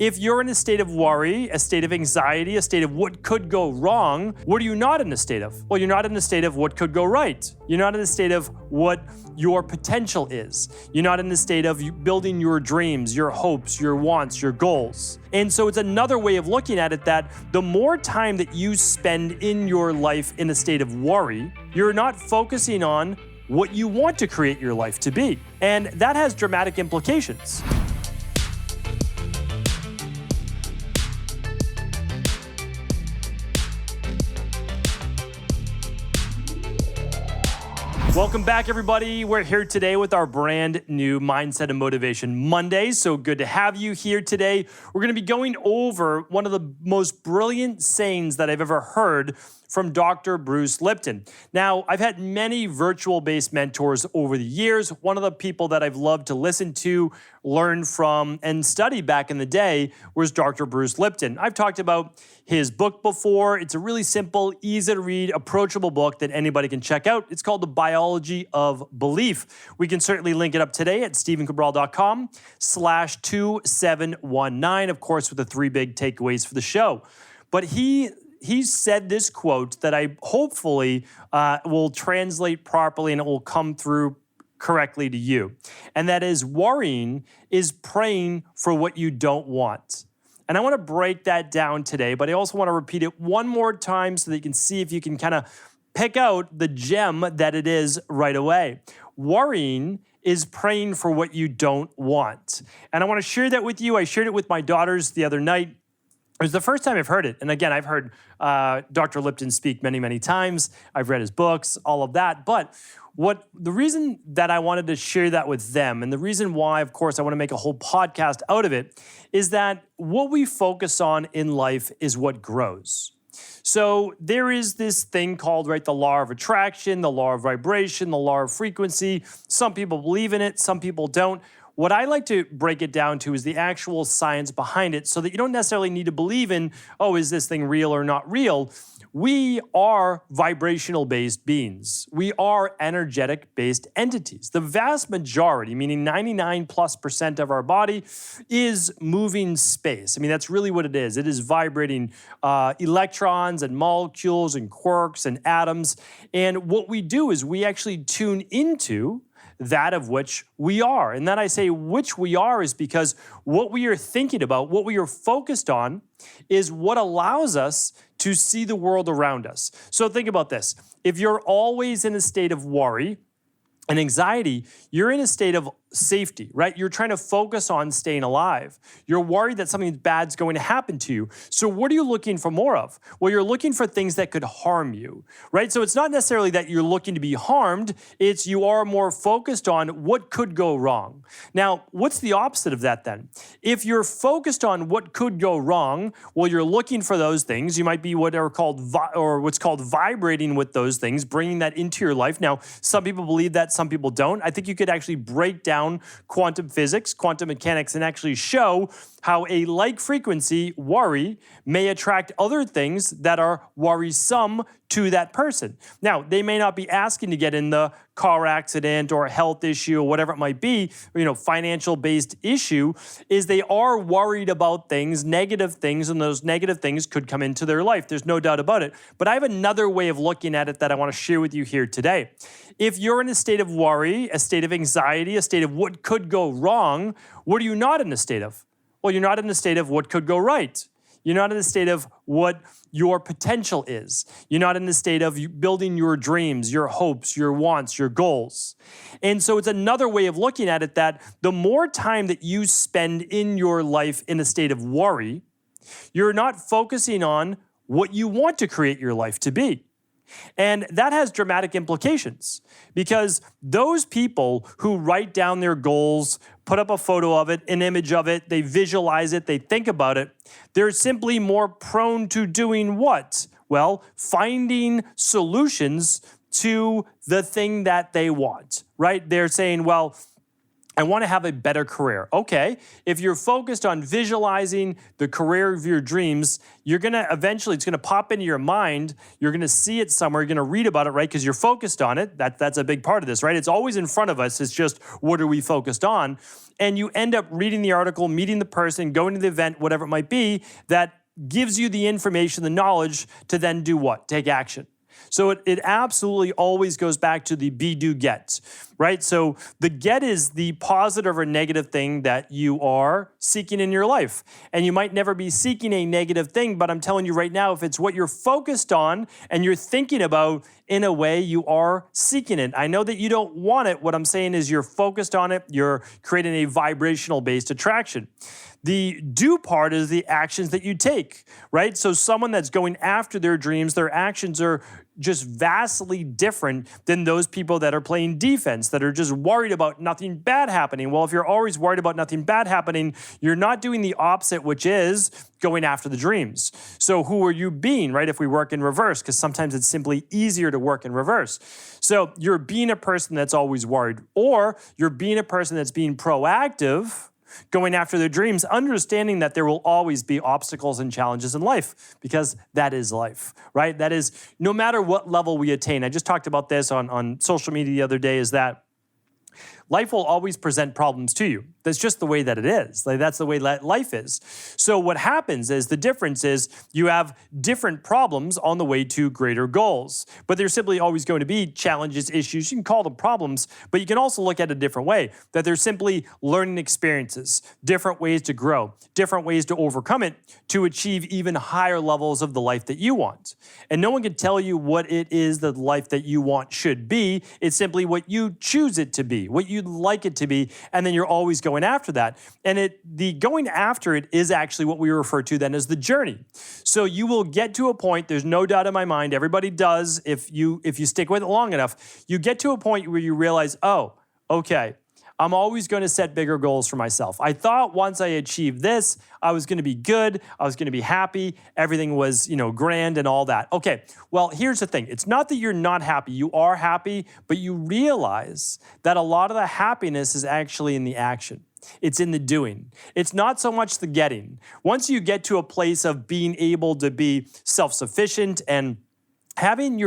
If you're in a state of worry, a state of anxiety, a state of what could go wrong, what are you not in a state of? Well, you're not in a state of what could go right. You're not in a state of what your potential is. You're not in the state of building your dreams, your hopes, your wants, your goals. And so it's another way of looking at it that the more time that you spend in your life in a state of worry, you're not focusing on what you want to create your life to be. And that has dramatic implications. Welcome back, everybody. We're here today with our brand new Mindset and Motivation Monday. So good to have you here today. We're going to be going over one of the most brilliant sayings that I've ever heard from Dr. Bruce Lipton. Now, I've had many virtual-based mentors over the years. One of the people that I've loved to listen to, learn from, and study back in the day was Dr. Bruce Lipton. I've talked about his book before. It's a really simple, easy to read, approachable book that anybody can check out. It's called The Biology of Belief. We can certainly link it up today at stevencabral.com/2719, of course, with the 3 big takeaways for the show. But he said this quote that I hopefully will translate properly and it will come through correctly to you. And that is, worrying is praying for what you don't want. And I want to break that down today, but I also want to repeat it one more time so that you can see if you can kind of pick out the gem that it is right away. Worrying is praying for what you don't want. And I want to share that with you. I shared it with my daughters the other night. It was the first time I've heard it. And again, I've heard Dr. Lipton speak many, many times. I've read his books, all of that. But the reason that I wanted to share that with them, and the reason why, of course, I want to make a whole podcast out of it, is that what we focus on in life is what grows. So there is this thing called, right, the law of attraction, the law of vibration, the law of frequency. Some people believe in it, some people don't. What I like to break it down to is the actual science behind it so that you don't necessarily need to believe in, oh, is this thing real or not real? We are vibrational-based beings. We are energetic-based entities. The vast majority, meaning 99+% of our body, is moving space. I mean, that's really what it is. It is vibrating electrons and molecules and quarks and atoms. And what we do is we actually tune into that of which we are. And then I say which we are is because what we are thinking about, what we are focused on, is what allows us to see the world around us. So think about this. If you're always in a state of worry and anxiety, you're in a state of safety, right? You're trying to focus on staying alive. You're worried that something bad's going to happen to you. So what are you looking for more of? Well, you're looking for things that could harm you, right? So it's not necessarily that you're looking to be harmed. It's you are more focused on what could go wrong. Now, what's the opposite of that then? If you're focused on what could go wrong, well, you're looking for those things. You might be what's called vibrating with those things, bringing that into your life. Now, some people believe that, some people don't. I think you could actually break down quantum physics, quantum mechanics, and actually show how a like frequency, worry, may attract other things that are worrisome to that person. Now, they may not be asking to get in the car accident or a health issue or whatever it might be, financial-based issue, is they are worried about things, negative things, and those negative things could come into their life. There's no doubt about it. But I have another way of looking at it that I want to share with you here today. If you're in a state of worry, a state of anxiety, a state of what could go wrong, what are you not in a state of? Well, you're not in a state of what could go right. You're not in a state of what your potential is. You're not in the state of building your dreams, your hopes, your wants, your goals. And so it's another way of looking at it that the more time that you spend in your life in a state of worry, you're not focusing on what you want to create your life to be. And that has dramatic implications because those people who write down their goals, put up a photo of it, an image of it, they visualize it, they think about it, they're simply more prone to doing what? Well, finding solutions to the thing that they want, right? They're saying, well, I want to have a better career. Okay, if you're focused on visualizing the career of your dreams, you're going to eventually, it's going to pop into your mind. You're going to see it somewhere. You're going to read about it, right? Because you're focused on it. That's a big part of this, right? It's always in front of us. It's just, what are we focused on? And you end up reading the article, meeting the person, going to the event, whatever it might be, that gives you the information, the knowledge to then do what? Take action. So it absolutely always goes back to the be, do, get, right? So the get is the positive or negative thing that you are seeking in your life. And you might never be seeking a negative thing, but I'm telling you right now, if it's what you're focused on and you're thinking about, in a way, you are seeking it. I know that you don't want it. What I'm saying is you're focused on it. You're creating a vibrational-based attraction. The do part is the actions that you take, right? So someone that's going after their dreams, their actions are just vastly different than those people that are playing defense, that are just worried about nothing bad happening. Well, if you're always worried about nothing bad happening, you're not doing the opposite, which is going after the dreams. So who are you being, right? If we work in reverse, because sometimes it's simply easier to work in reverse. So you're being a person that's always worried, or you're being a person that's being proactive, going after their dreams, understanding that there will always be obstacles and challenges in life, because that is life, right? That is, no matter what level we attain. I just talked about this on social media the other day, is that life will always present problems to you. That's just the way that it is. Like, that's the way that life is. So what happens is, the difference is you have different problems on the way to greater goals. But there's simply always going to be challenges, issues. You can call them problems, but you can also look at it a different way, that they're simply learning experiences, different ways to grow, different ways to overcome it to achieve even higher levels of the life that you want. And no one can tell you what it is that the life that you want should be. It's simply what you choose it to be, what you'd like it to be, and then you're always going after that. And the going after it is actually what we refer to then as the journey. So you will get to a point, there's no doubt in my mind, everybody does, if you stick with it long enough, you get to a point where you realize, oh, okay, I'm always going to set bigger goals for myself. I thought once I achieved this, I was going to be good, I was going to be happy, everything was, grand and all that. Okay, well, here's the thing. It's not that you're not happy. You are happy, but you realize that a lot of the happiness is actually in the action. It's in the doing. It's not so much the getting. Once you get to a place of being able to be self-sufficient and having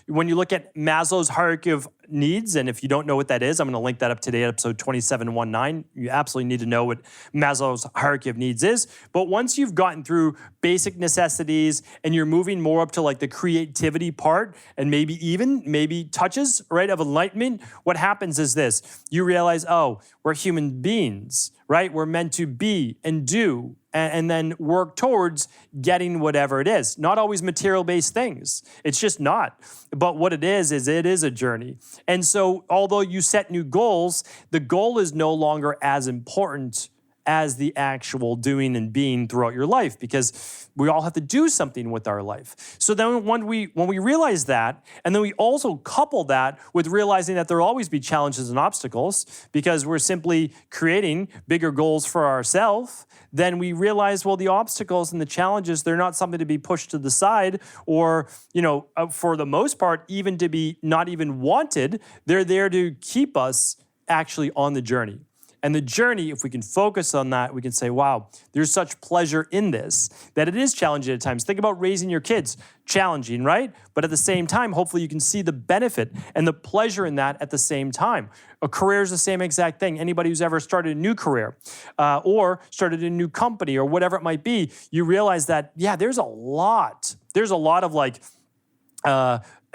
when you look at Maslow's hierarchy of needs, and if you don't know what that is, I'm going to link that up today at episode 2719. You absolutely need to know what Maslow's hierarchy of needs is. But once you've gotten through basic necessities and you're moving more up to like the creativity part, and maybe touches, right, of enlightenment, what happens is this. You realize, oh, we're human beings, right? We're meant to be and do and then work towards getting whatever it is. Not always material-based things. It's just not. But what it is it is a journey. And so although you set new goals, the goal is no longer as important as the actual doing and being throughout your life, because we all have to do something with our life. So then when we realize that, and then we also couple that with realizing that there will always be challenges and obstacles, because we're simply creating bigger goals for ourselves, then we realize, well, the obstacles and the challenges, they're not something to be pushed to the side or, for the most part, even to be not even wanted. They're there to keep us actually on the journey. And the journey, if we can focus on that, we can say, wow, there's such pleasure in this, that it is challenging at times. Think about raising your kids. Challenging, right? But at the same time, hopefully you can see the benefit and the pleasure in that at the same time. A career is the same exact thing. Anybody who's ever started a new career or started a new company or whatever it might be, you realize that, yeah, there's a lot of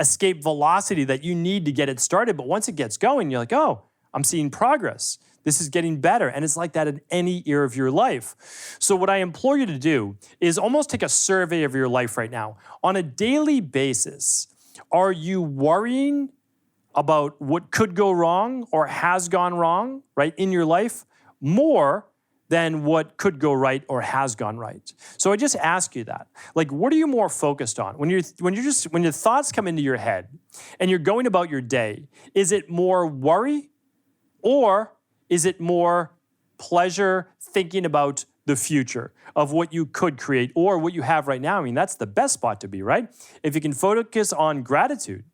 escape velocity that you need to get it started. But once it gets going, you're like, oh, I'm seeing progress. This is getting better. And it's like that in any area of your life. So what I implore you to do is almost take a survey of your life right now. On a daily basis, are you worrying about what could go wrong or has gone wrong, right, in your life, more than what could go right or has gone right? So I just ask you that. Like, what are you more focused on? When your thoughts come into your head and you're going about your day, is it more worry, or is it more pleasure thinking about the future of what you could create or what you have right now? I mean, that's the best spot to be, right? If you can focus on gratitude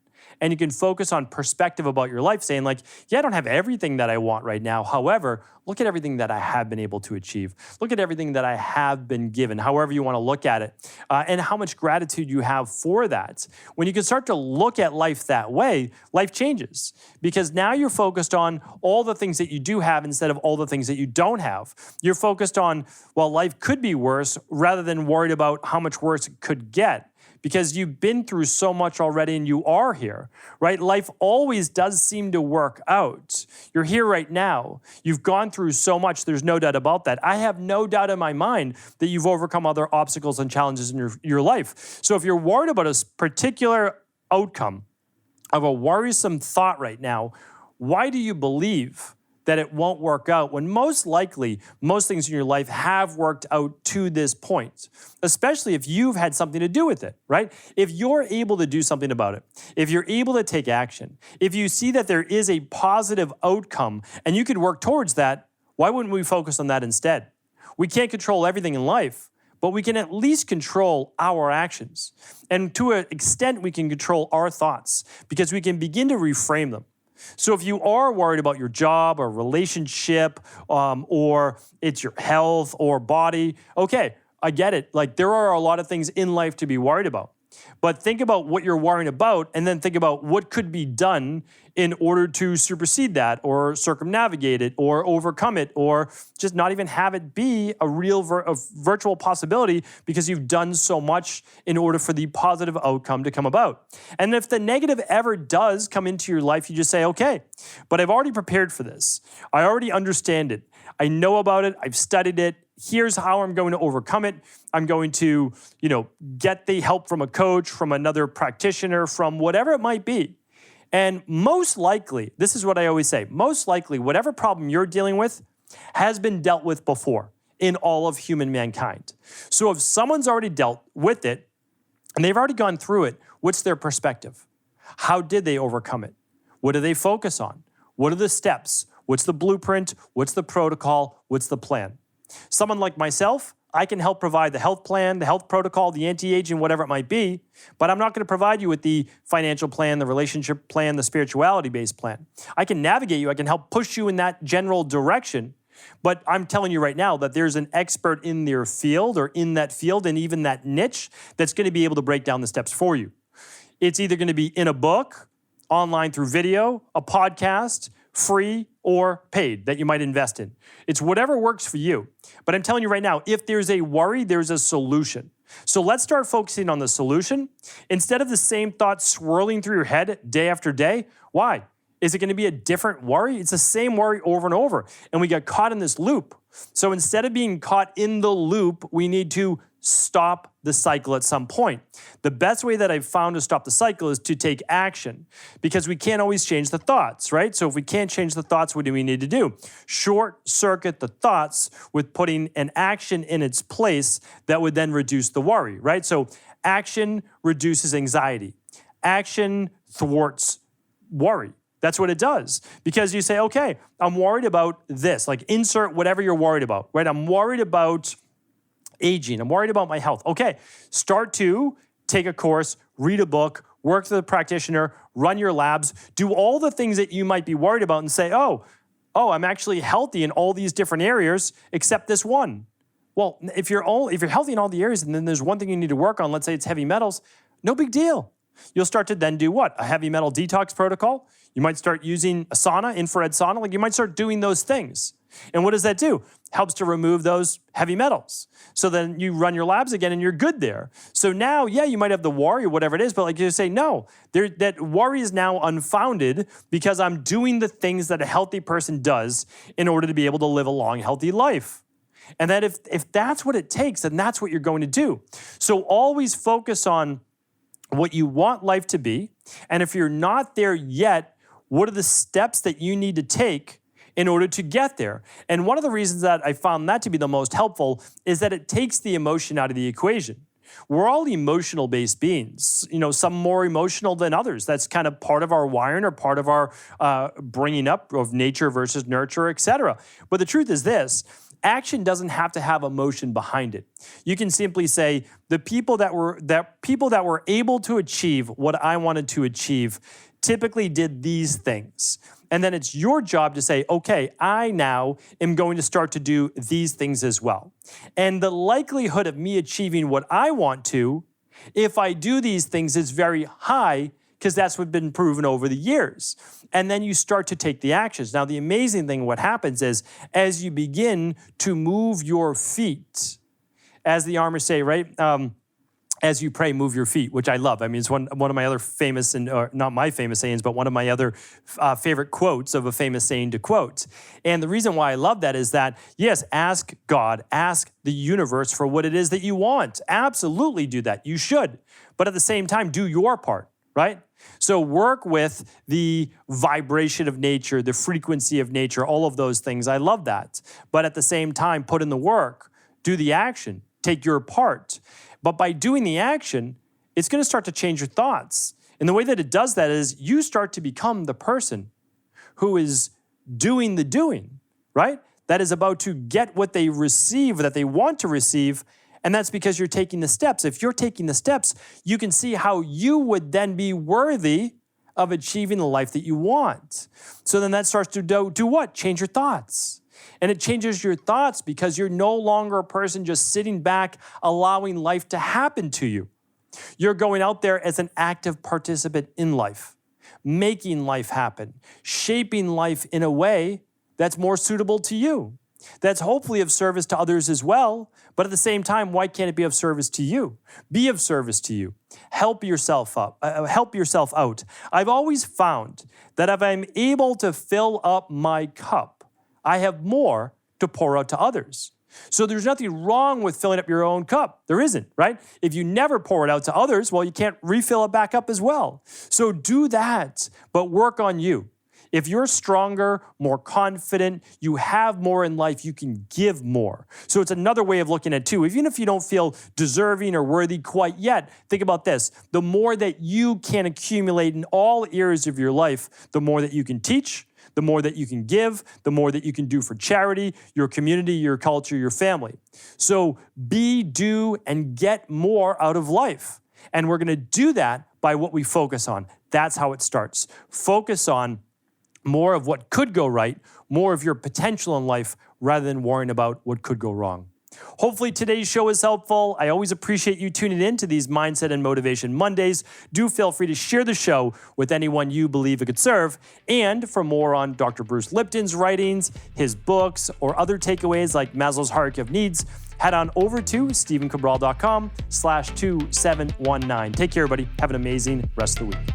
And you can focus on perspective about your life, saying like, yeah, I don't have everything that I want right now. However, look at everything that I have been able to achieve. Look at everything that I have been given, however you want to look at it, and how much gratitude you have for that. When you can start to look at life that way, life changes, because now you're focused on all the things that you do have instead of all the things that you don't have. You're focused on, well, life could be worse, rather than worried about how much worse it could get, because you've been through so much already and you are here, right? Life always does seem to work out. You're here right now. You've gone through so much. There's no doubt about that. I have no doubt in my mind that you've overcome other obstacles and challenges in your life. So if you're worried about a particular outcome of a worrisome thought right now, why do you believe that it won't work out when most likely most things in your life have worked out to this point, especially if you've had something to do with it, right? If you're able to do something about it, if you're able to take action, if you see that there is a positive outcome and you can work towards that, why wouldn't we focus on that instead? We can't control everything in life, but we can at least control our actions. And to an extent, we can control our thoughts because we can begin to reframe them. So if you are worried about your job or relationship, or it's your health or body, okay, I get it. Like, there are a lot of things in life to be worried about. But think about what you're worrying about, and then think about what could be done in order to supersede that or circumnavigate it or overcome it, or just not even have it be a real virtual possibility, because you've done so much in order for the positive outcome to come about. And if the negative ever does come into your life, you just say, okay, but I've already prepared for this. I already understand it. I know about it. I've studied it. Here's how I'm going to overcome it. I'm going to, get the help from a coach, from another practitioner, from whatever it might be. And most likely, this is what I always say, most likely whatever problem you're dealing with has been dealt with before in all of human mankind. So if someone's already dealt with it and they've already gone through it, what's their perspective? How did they overcome it? What do they focus on? What are the steps? What's the blueprint? What's the protocol? What's the plan? Someone like myself, I can help provide the health plan, the health protocol, the anti-aging, whatever it might be, but I'm not going to provide you with the financial plan, the relationship plan, the spirituality-based plan. I can navigate you, I can help push you in that general direction, but I'm telling you right now that there's an expert in their field or in that field and even that niche that's going to be able to break down the steps for you. It's either going to be in a book, online through video, a podcast, free or paid that you might invest in. It's whatever works for you. But I'm telling you right now, if there's a worry, there's a solution. So let's start focusing on the solution instead of the same thoughts swirling through your head day after day. Why? Is it going to be a different worry? It's the same worry over and over. And we get caught in this loop. So instead of being caught in the loop, we need to stop the cycle at some point. The best way that I've found to stop the cycle is to take action, because we can't always change the thoughts, right? So if we can't change the thoughts, what do we need to do? Short circuit the thoughts with putting an action in its place that would then reduce the worry, right? So action reduces anxiety. Action thwarts worry. That's what it does. Because you say, okay, I'm worried about this, like insert whatever you're worried about, right? I'm worried about aging. I'm worried about my health. Okay, start to take a course, read a book, work with a practitioner, run your labs, do all the things that you might be worried about and say, oh, I'm actually healthy in all these different areas except this one. Well, if you're healthy in all the areas and then there's one thing you need to work on, let's say it's heavy metals, no big deal. You'll start to then do what? A heavy metal detox protocol. You might start using a sauna, infrared sauna. Like, you might start doing those things. And what does that do? Helps to remove those heavy metals. So then you run your labs again and you're good there. So now, yeah, you might have the worry or whatever it is, but like you say, no, that worry is now unfounded because I'm doing the things that a healthy person does in order to be able to live a long, healthy life. And that if that's what it takes, then that's what you're going to do. So always focus on what you want life to be. And if you're not there yet, what are the steps that you need to take in order to get there? And one of the reasons that I found that to be the most helpful is that it takes the emotion out of the equation. We're all emotional-based beings, some more emotional than others. That's kind of part of our wiring or part of our bringing up of nature versus nurture, et cetera. But the truth is this, action doesn't have to have emotion behind it. You can simply say, the people that were able to achieve what I wanted to achieve typically did these things. And then it's your job to say, okay, I now am going to start to do these things as well. And the likelihood of me achieving what I want to, if I do these things, is very high, because that's what's been proven over the years. And then you start to take the actions. Now, the amazing thing, what happens is, as you begin to move your feet, as the Amish say, right? As you pray, move your feet, which I love. I mean, it's one of my other famous, or not my famous sayings, but one of my other favorite quotes of a famous saying to quote. And the reason why I love that is that, yes, ask God, ask the universe for what it is that you want. Absolutely do that. You should. But at the same time, do your part, right? So work with the vibration of nature, the frequency of nature, all of those things. I love that. But at the same time, put in the work, do the action, take your part. But by doing the action, it's going to start to change your thoughts. And the way that it does that is you start to become the person who is doing the doing, right? That is about to get what they receive, that they want to receive. And that's because you're taking the steps. If you're taking the steps, you can see how you would then be worthy of achieving the life that you want. So then that starts to do what? Change your thoughts. And it changes your thoughts because you're no longer a person just sitting back, allowing life to happen to you. You're going out there as an active participant in life, making life happen, shaping life in a way that's more suitable to you, that's hopefully of service to others as well. But at the same time, why can't it be of service to you? Be of service to you. Help yourself out. I've always found that if I'm able to fill up my cup, I have more to pour out to others. So there's nothing wrong with filling up your own cup. There isn't, right? If you never pour it out to others, well, you can't refill it back up as well. So do that, but work on you. If you're stronger, more confident, you have more in life, you can give more. So it's another way of looking at it too. Even if you don't feel deserving or worthy quite yet, think about this. The more that you can accumulate in all areas of your life, the more that you can teach, the more that you can give, the more that you can do for charity, your community, your culture, your family. So be, do, and get more out of life. And we're going to do that by what we focus on. That's how it starts. Focus on more of what could go right, more of your potential in life, rather than worrying about what could go wrong. Hopefully today's show is helpful. I always appreciate you tuning in to these Mindset and Motivation Mondays. Do feel free to share the show with anyone you believe it could serve. And for more on Dr. Bruce Lipton's writings, his books, or other takeaways like Maslow's Hierarchy of Needs, head on over to stephencabral.com/2719. Take care, everybody. Have an amazing rest of the week.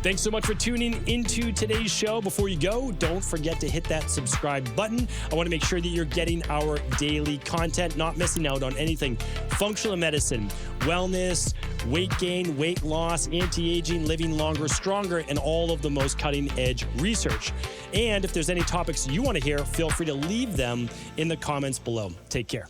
Thanks so much for tuning into today's show. Before you go, don't forget to hit that subscribe button. I want to make sure that you're getting our daily content, not missing out on anything functional medicine, wellness, weight gain, weight loss, anti-aging, living longer, stronger, and all of the most cutting-edge research. And if there's any topics you want to hear, feel free to leave them in the comments below. Take care.